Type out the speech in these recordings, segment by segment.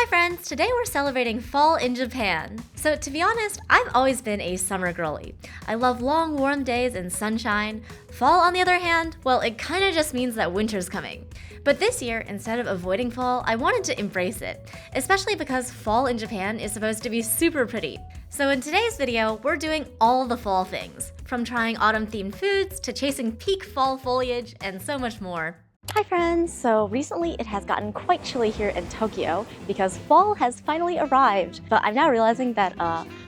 Hi friends, today we're celebrating fall in Japan. So to be honest, I've always been a summer girly. I love long warm days and sunshine. Fall on the other hand, well, it kinda just means that winter's coming. But this year, instead of avoiding fall, I wanted to embrace it, especially because fall in Japan is supposed to be super pretty. So in today's video, we're doing all the fall things, from trying autumn-themed foods to chasing peak fall foliage and so much more. Hi friends! So recently it has gotten quite chilly here in Tokyo because fall has finally arrived. But I'm now realizing that,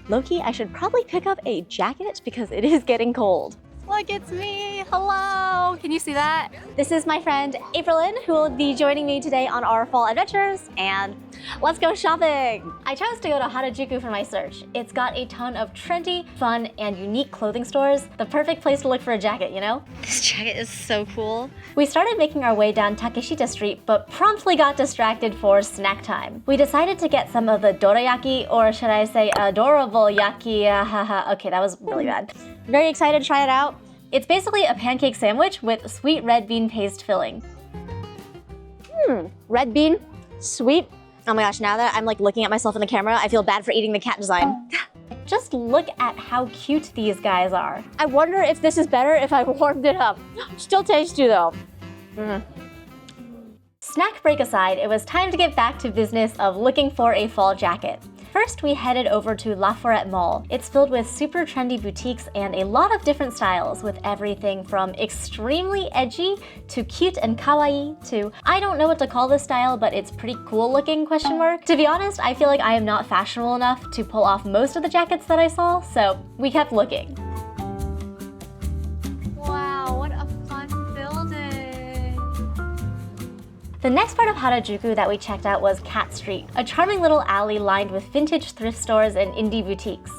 low-key, I should probably pick up a jacket because it is getting cold. Look, it's me! Hello! Can you see that? This is my friend Aprilyn, who will be joining me today on our fall adventures, and let's go shopping! I chose to go to Harajuku for my search. It's got a ton of trendy, fun, and unique clothing stores. The perfect place to look for a jacket, you know? This jacket is so cool. We started making our way down Takeshita Street, but promptly got distracted for snack time. We decided to get some of the dorayaki, or should I say adorable yaki, okay, that was really bad. Very excited to try it out. It's basically a pancake sandwich with sweet red bean paste filling. Red bean, sweet. Oh my gosh, now that I'm like looking at myself in the camera, I feel bad for eating the cat design. Just look at how cute these guys are. I wonder if this is better if I warmed it up. Still tasty though. Snack break aside, it was time to get back to business of looking for a fall jacket. First, we headed over to La Forêt Mall. It's filled with super trendy boutiques and a lot of different styles, with everything from extremely edgy to cute and kawaii to I don't know what to call this style, but it's pretty cool looking, question mark. To be honest, I feel like I am not fashionable enough to pull off most of the jackets that I saw, so we kept looking. Wow, what a fun building! The next part of Harajuku that we checked out was Cat Street, a charming little alley lined with vintage thrift stores and indie boutiques.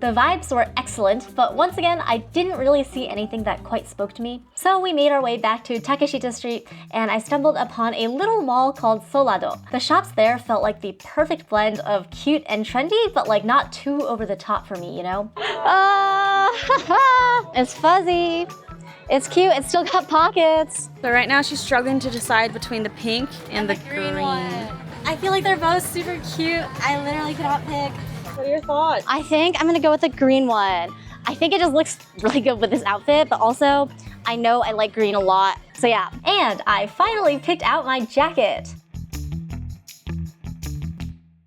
The vibes were excellent, but once again, I didn't really see anything that quite spoke to me. So we made our way back to Takeshita Street, and I stumbled upon a little mall called Solado. The shops there felt like the perfect blend of cute and trendy, but like not too over the top for me, you know? It's fuzzy. It's cute, it's still got pockets. So right now she's struggling to decide between the pink and the green. I feel like they're both super cute. I literally cannot pick. What are your thoughts? I think I'm gonna go with the green one. I think it just looks really good with this outfit, but also I know I like green a lot, so yeah. And I finally picked out my jacket.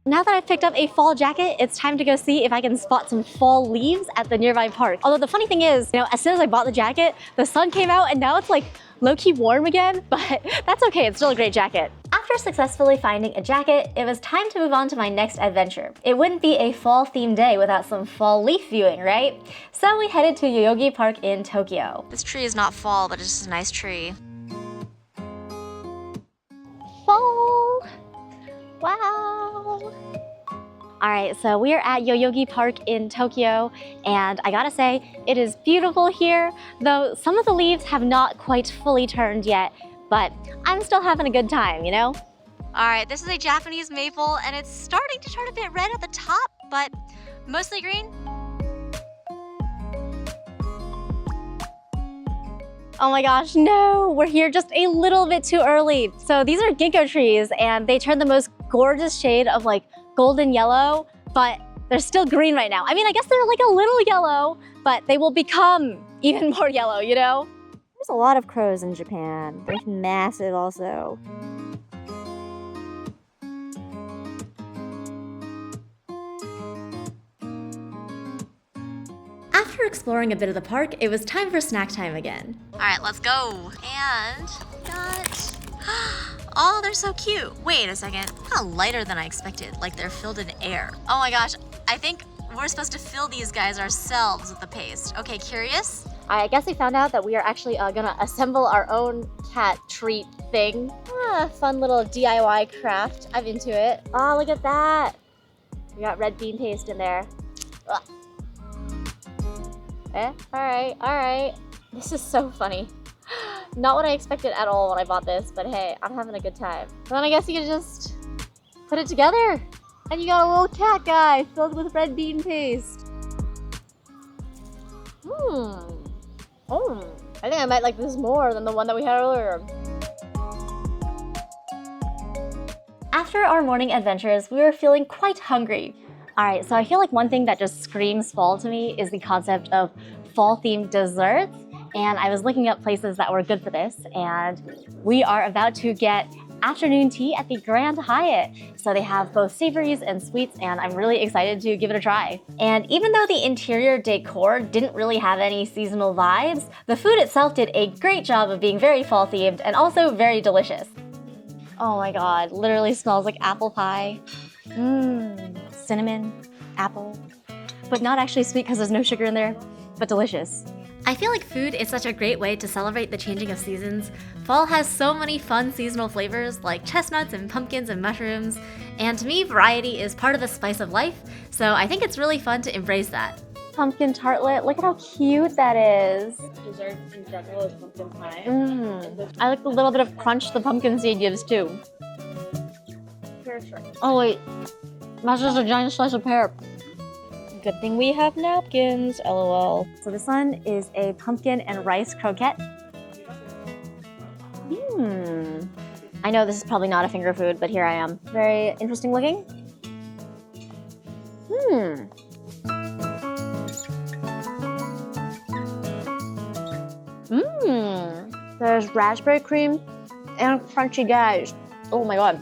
Now that I've picked up a fall jacket, it's time to go see if I can spot some fall leaves at the nearby park. Although the funny thing is, you know, as soon as I bought the jacket, the sun came out and now it's like low-key warm again, but that's okay, it's still a great jacket. After successfully finding a jacket, it was time to move on to my next adventure. It wouldn't be a fall-themed day without some fall leaf viewing, right? So we headed to Yoyogi Park in Tokyo. This tree is not fall, but it's just a nice tree. Fall! Wow! Alright, so we are at Yoyogi Park in Tokyo, and I gotta say, it is beautiful here, though some of the leaves have not quite fully turned yet, but I'm still having a good time, you know? Alright, this is a Japanese maple, and it's starting to turn a bit red at the top, but mostly green. Oh my gosh, no! We're here just a little bit too early. So these are ginkgo trees, and they turn the most gorgeous shade of like golden yellow, but they're still green right now. I mean, I guess they're like a little yellow, but they will become even more yellow, you know? There's a lot of crows in Japan. They're massive also. After exploring a bit of the park, it was time for snack time again. Alright, let's go. And got... Oh, they're so cute. Wait a second. Kind of lighter than I expected. Like they're filled in air. Oh my gosh. I think we're supposed to fill these guys ourselves with the paste. Okay, curious? I guess we found out that we are actually gonna assemble our own cat treat thing. Fun little DIY craft. I'm into it. Oh, look at that. We got red bean paste in there. Ugh. Alright. This is so funny. Not what I expected at all when I bought this, but hey, I'm having a good time. And then I guess you can just put it together. And you got a little cat guy filled with red bean paste. I think I might like this more than the one that we had earlier. After our morning adventures, we were feeling quite hungry. Alright, so I feel like one thing that just screams fall to me is the concept of fall-themed desserts. And I was looking up places that were good for this, and we are about to get afternoon tea at the Grand Hyatt. So they have both savories and sweets, and I'm really excited to give it a try. And even though the interior decor didn't really have any seasonal vibes, the food itself did a great job of being very fall themed and also very delicious. Oh my god, literally smells like apple pie. Cinnamon, apple, but not actually sweet because there's no sugar in there, but delicious. I feel like food is such a great way to celebrate the changing of seasons. Fall has so many fun seasonal flavors like chestnuts and pumpkins and mushrooms, and to me, variety is part of the spice of life, so I think it's really fun to embrace that. Pumpkin tartlet, look at how cute that is. Dessert in general is pumpkin pie. I like the little bit of crunch the pumpkin seed gives too. For sure. Oh wait, that's just a giant slice of pear. Good thing we have napkins, lol. So this one is a pumpkin and rice croquette. I know this is probably not a finger food, but here I am. Very interesting looking. There's raspberry cream and crunchy guys. Oh my god,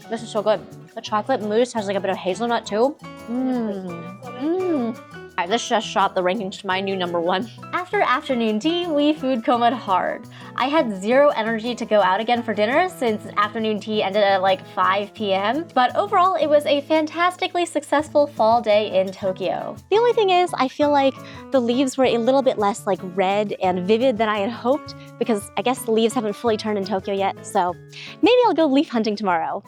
this is so good. The chocolate mousse has like a bit of hazelnut too. Alright, this just shot the rankings to my new #1. After afternoon tea, we food comaed hard. I had zero energy to go out again for dinner since afternoon tea ended at like 5 p.m. But overall, it was a fantastically successful fall day in Tokyo. The only thing is, I feel like the leaves were a little bit less like red and vivid than I had hoped because I guess the leaves haven't fully turned in Tokyo yet, so maybe I'll go leaf hunting tomorrow.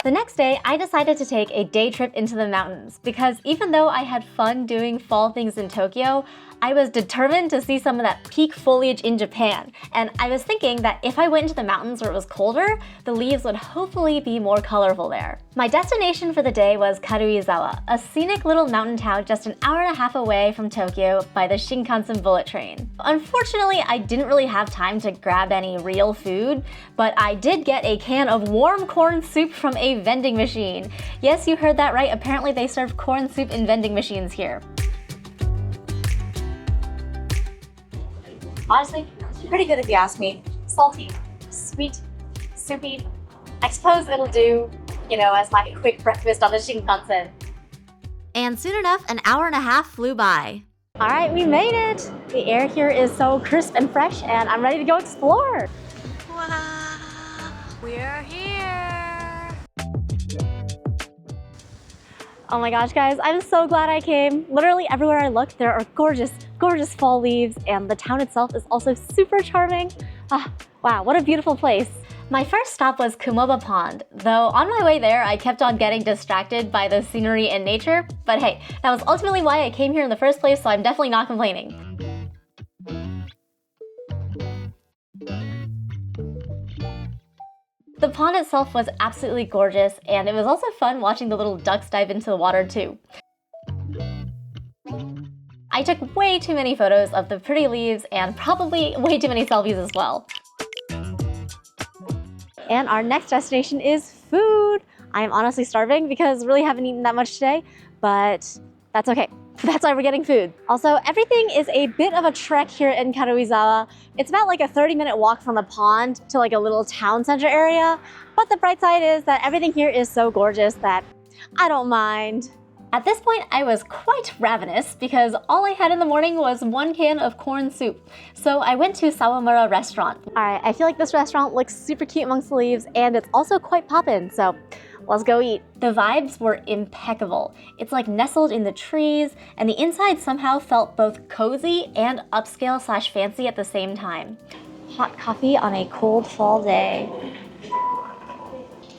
The next day, I decided to take a day trip into the mountains because even though I had fun doing fall things in Tokyo, I was determined to see some of that peak foliage in Japan, and I was thinking that if I went into the mountains where it was colder, the leaves would hopefully be more colorful there. My destination for the day was Karuizawa, a scenic little mountain town just an hour and a half away from Tokyo by the Shinkansen bullet train. Unfortunately, I didn't really have time to grab any real food, but I did get a can of warm corn soup from a vending machine. Yes, you heard that right, apparently they serve corn soup in vending machines here. Honestly, pretty good if you ask me. Salty, sweet, soupy. I suppose it'll do, as my quick breakfast on the Shinkansen. And soon enough, an hour and a half flew by. Alright, we made it! The air here is so crisp and fresh, and I'm ready to go explore! Wow, we're here! Oh my gosh, guys, I'm so glad I came. Literally everywhere I look, there are gorgeous, gorgeous fall leaves, and the town itself is also super charming. Wow, what a beautiful place. My first stop was Kumoba Pond, though on my way there, I kept on getting distracted by the scenery and nature, but hey, that was ultimately why I came here in the first place, so I'm definitely not complaining. The pond itself was absolutely gorgeous, and it was also fun watching the little ducks dive into the water too. I took way too many photos of the pretty leaves and probably way too many selfies as well. And our next destination is food! I am honestly starving because I really haven't eaten that much today, but that's okay. That's why we're getting food. Also, everything is a bit of a trek here in Karuizawa. It's about like a 30-minute walk from the pond to like a little town center area. But the bright side is that everything here is so gorgeous that I don't mind. At this point, I was quite ravenous because all I had in the morning was 1 can of corn soup. So I went to Sawamura restaurant. Alright, I feel like this restaurant looks super cute amongst the leaves and it's also quite poppin', so let's go eat. The vibes were impeccable. It's like nestled in the trees, and the inside somehow felt both cozy and upscale/fancy at the same time. Hot coffee on a cold fall day.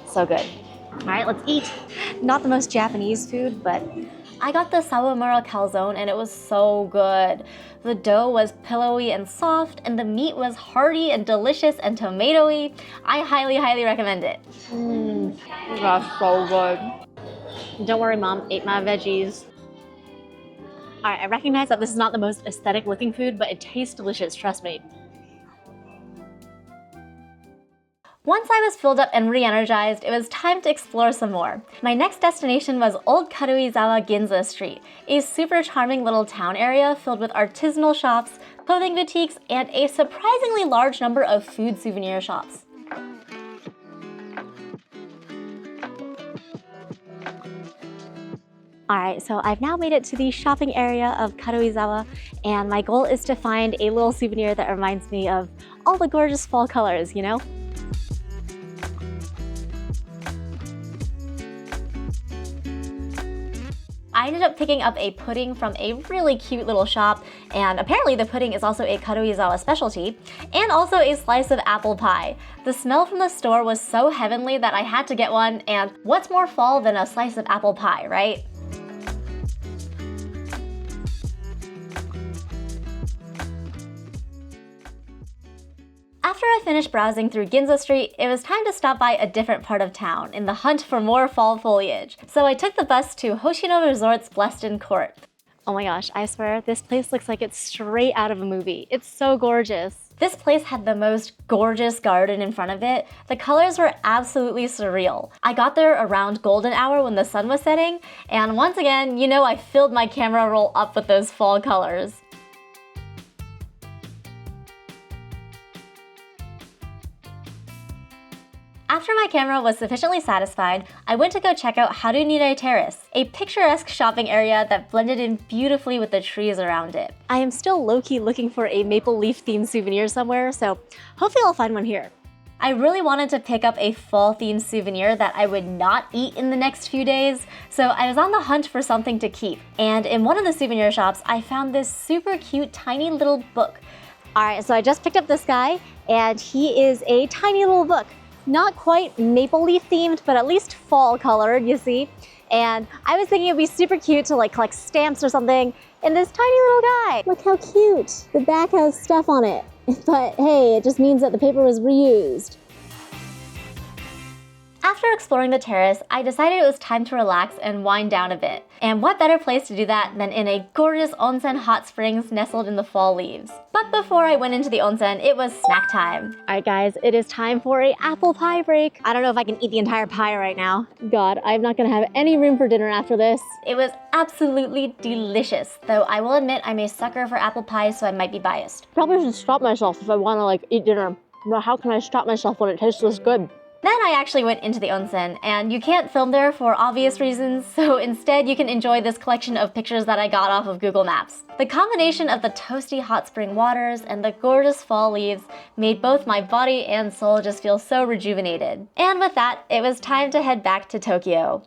So good. All right, let's eat. Not the most Japanese food, but I got the Sawamura calzone and it was so good. The dough was pillowy and soft, and the meat was hearty and delicious and tomatoey. I highly, highly recommend it. That's so good. Don't worry, Mom, ate my veggies. All right, I recognize that this is not the most aesthetic looking food, but it tastes delicious, trust me. Once I was filled up and re-energized, it was time to explore some more. My next destination was Old Karuizawa Ginza Street, a super charming little town area filled with artisanal shops, clothing boutiques, and a surprisingly large number of food souvenir shops. Alright, so I've now made it to the shopping area of Karuizawa, and my goal is to find a little souvenir that reminds me of all the gorgeous fall colors, you know? I ended up picking up a pudding from a really cute little shop, and apparently the pudding is also a Karuizawa specialty, and also a slice of apple pie. The smell from the store was so heavenly that I had to get one, and what's more fall than a slice of apple pie, right? After I finished browsing through Ginza Street, it was time to stop by a different part of town in the hunt for more fall foliage. So I took the bus to Hoshino Resort's Bleston Court. Oh my gosh, I swear, this place looks like it's straight out of a movie. It's so gorgeous. This place had the most gorgeous garden in front of it. The colors were absolutely surreal. I got there around golden hour when the sun was setting, and once again, you know I filled my camera roll up with those fall colors. After my camera was sufficiently satisfied, I went to go check out Harunire Terrace, a picturesque shopping area that blended in beautifully with the trees around it. I am still low-key looking for a maple leaf themed souvenir somewhere, so hopefully I'll find one here. I really wanted to pick up a fall-themed souvenir that I would not eat in the next few days, so I was on the hunt for something to keep. And in one of the souvenir shops, I found this super cute tiny little book. Alright, so I just picked up this guy, and he is a tiny little book. Not quite maple leaf themed, but at least fall colored, you see. And I was thinking it'd be super cute to like collect stamps or something in this tiny little guy. Look how cute. The back has stuff on it. But hey, it just means that the paper was reused. After exploring the terrace, I decided it was time to relax and wind down a bit. And what better place to do that than in a gorgeous onsen hot springs nestled in the fall leaves. But before I went into the onsen, it was snack time. Alright guys, it is time for an apple pie break. I don't know if I can eat the entire pie right now. God, I'm not gonna have any room for dinner after this. It was absolutely delicious, though I will admit I'm a sucker for apple pie, so I might be biased. Probably should stop myself if I wanna like eat dinner. But how can I stop myself when it tastes this good? Then I actually went into the onsen, and you can't film there for obvious reasons, so instead you can enjoy this collection of pictures that I got off of Google Maps. The combination of the toasty hot spring waters and the gorgeous fall leaves made both my body and soul just feel so rejuvenated. And with that, it was time to head back to Tokyo.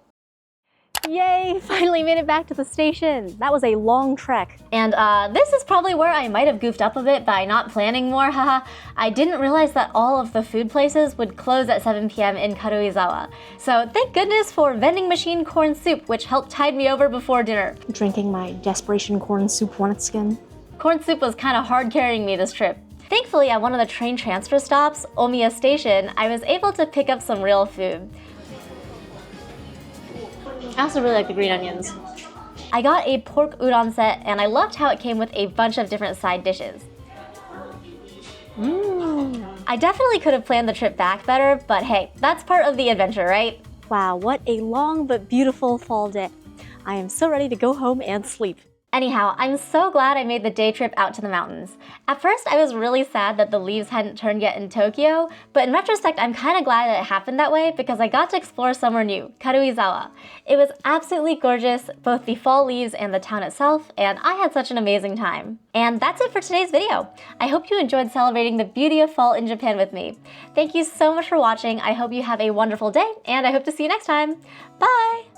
Yay! Finally made it back to the station. That was a long trek. And this is probably where I might have goofed up a bit by not planning more, haha. I didn't realize that all of the food places would close at 7 p.m. in Karuizawa. So thank goodness for vending machine corn soup, which helped tide me over before dinner. Drinking my desperation corn soup once again. Corn soup was kind of hard carrying me this trip. Thankfully, at one of the train transfer stops, Omiya Station, I was able to pick up some real food. I also really like the green onions. I got a pork udon set, and I loved how it came with a bunch of different side dishes. I definitely could have planned the trip back better, but hey, that's part of the adventure, right? Wow, what a long but beautiful fall day. I am so ready to go home and sleep. Anyhow, I'm so glad I made the day trip out to the mountains. At first, I was really sad that the leaves hadn't turned yet in Tokyo, but in retrospect, I'm kind of glad that it happened that way because I got to explore somewhere new, Karuizawa. It was absolutely gorgeous, both the fall leaves and the town itself, and I had such an amazing time. And that's it for today's video. I hope you enjoyed celebrating the beauty of fall in Japan with me. Thank you so much for watching. I hope you have a wonderful day, and I hope to see you next time. Bye!